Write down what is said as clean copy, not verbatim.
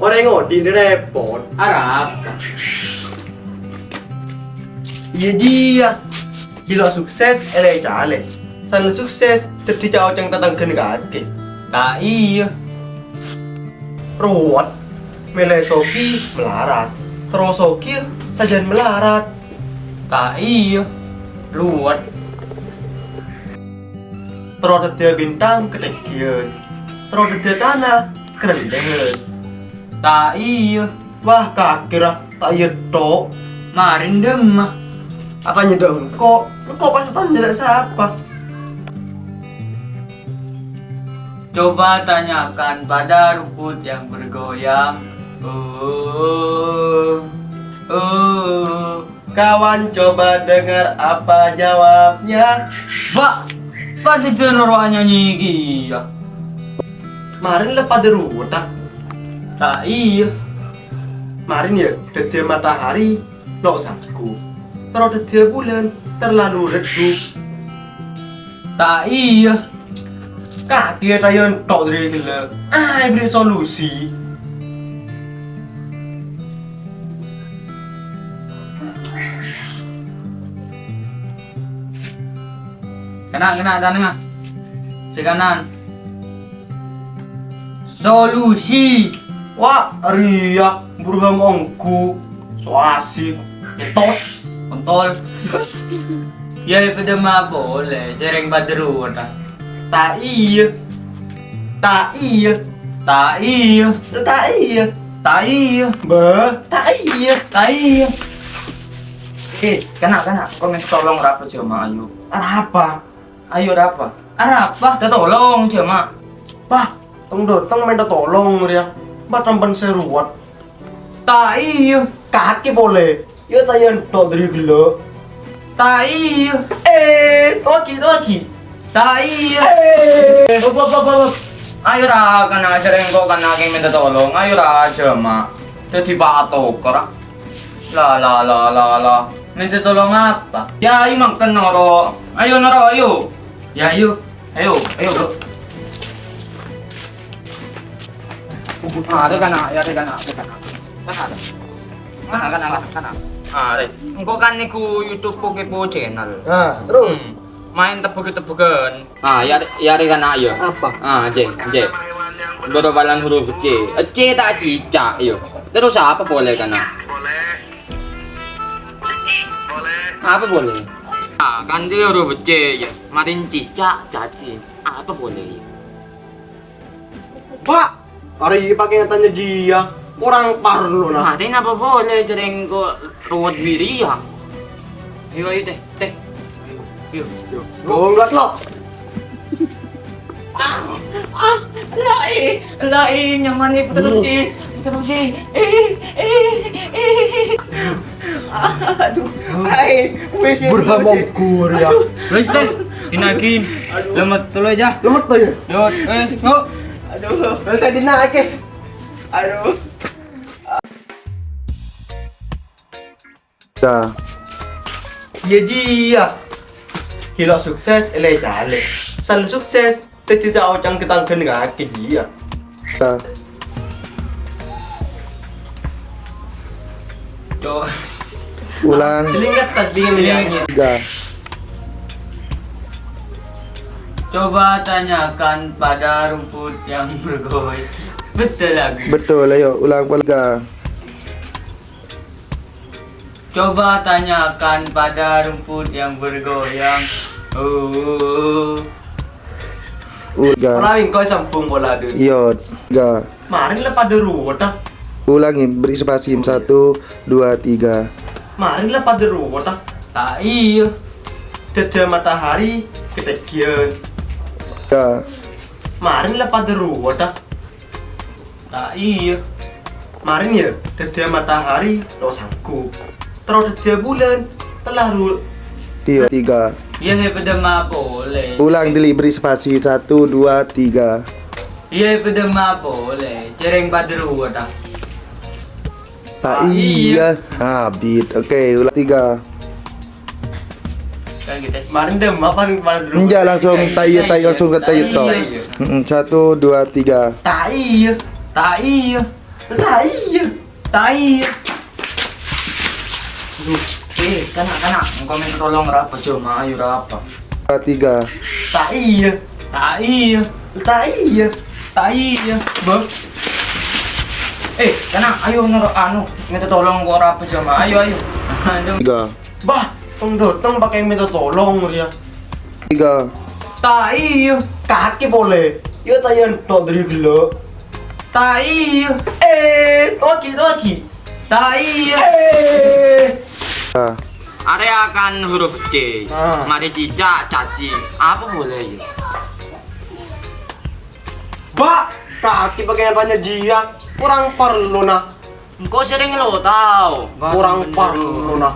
Orang ngodi ini repot. Arab. Iya dia. Gila sukses ele cale. Sana sukses jadi jauh cang tatangkan kaki. Tak iya. Ruwet. Mele soki melarat. Terus soki sajian melarat. Tak iya. Luat. Terus dia bintang kedekian. Terus dia tanah kerendengan. Tak iya. Wah kakira tak iya tok. Marin demah. Apanya dong kok? Kok pas tanya siapa? Coba tanyakan pada rumput yang bergoyang. Kawan coba dengar apa jawabnya. Pak itu noroannya nyigi ya. Marin lepas deru tak? Tak iya. Marin ya, detik matahari lo saku. Terus detik bulan terlalu redup. Tak iya. Kaki tayon tok dari gila. Beri solusi. Kena tangan. Di kanan. Solusi. Wah, Ria, beruham ongku. So asik. Ngetot. Kontol. Ya pada mah boleh. Jereng badru ta. Tak iya. Tak iya. Tak iya. Tak iya. Tak iya. Tak iya. Tak iya. Kena. Kau minta tolong rapat cuma ayo. Apa? Ayo rapat. Apa? Kita tolong cuma. Pak, tong datang minta tolong Ria. Batampan seruat. Tak iya. Kaki boleh. Ya tayan tok dari gila. Tak iya. Toki. Tak iya. Bop. Ayo dah kena sering kau kena yang minta tolong. Ayo dah cuma. Jadi batok kora. La. Minta tolong apa? Ya ayo makan noro. Ayo noro ayo. Ya ayo. Ayo bro. Ada kana. Kana. Engkau kan niku YouTube po channel. Terus Main tepuk-tepukan. Ya kana ayo. apa? J. Berobalan huruf C. C tak cicak yo. Terus apa boleh kana? Apa boleh? Ganti huruf C ya. Marin cicak cacing. Apa boleh? Pak, hari ini pakai tanya dia. Orang parlo nah. Marin apa boleh sering kok ruwet diri ya? Ayo teh. Yuk. Lo enggak lo. Lai, nyaman nih terus sih. Aduh, wes Berhamongku Ria. Wes teh, dinakin. Lemet dulu aja. Lemet tuh ya. Yuk, yuk. Aduh, Tadi naik aduh. Iya dia. Gila sukses ele jale. San sukses tidak ocang ketangken kaki dia. Coba. Ulang. Selingat tas dia milihnya. 3. Coba tanyakan pada rumput yang bergoyang. Betul lagi. Betul, ayo ulang pula. Coba tanyakan pada rumput yang bergoyang. Ulang. Marawing kau sampung bola dulu. Yo, 3. Marin lepas deru tak. Ulangi, beri spasi 1, 2, 3. Marin lepas deru tak. Tak iya. Dede matahari ketekian. 3. Marin lepas deru tak. Tak iya. Marin ya dede matahari lo sanggup. Terus dede bulan terlalu. 3. Ya pada mah boleh. Ulang, beri spasi 1, 2, 3. Ya pada mah boleh. Cereng badru dah. Tak iya. Habis. Oke, ulang 3. Kan kita. Marin dem apa deru? Enggak, langsung tayo langsung ke tayo to. 1, 2, 3. Tak iya. Tak iya. Tak iya. Tak iya. Aduh, kena. Engkau minta tolong rapa cuma ayo rapa. 2, 3. Tak iya. Tak iya. Tak iya. Tak iya. Bah. Kena, ayo minta tolong gua rapa cuma ayo. Ayo. 3. Bah, tong datang pakai minta tolong dia. 3. Tak iya. Kaki boleh. Ya tayan tok dari dulu. Tak iya. Lagi. Tak iya. Area akan huruf C. Mari cicak, cacing. Apa boleh ya? Bah, kaki bagian apanya dia? Kurang perlu nah. Engkau sering lo tahu. Kurang perlu nah.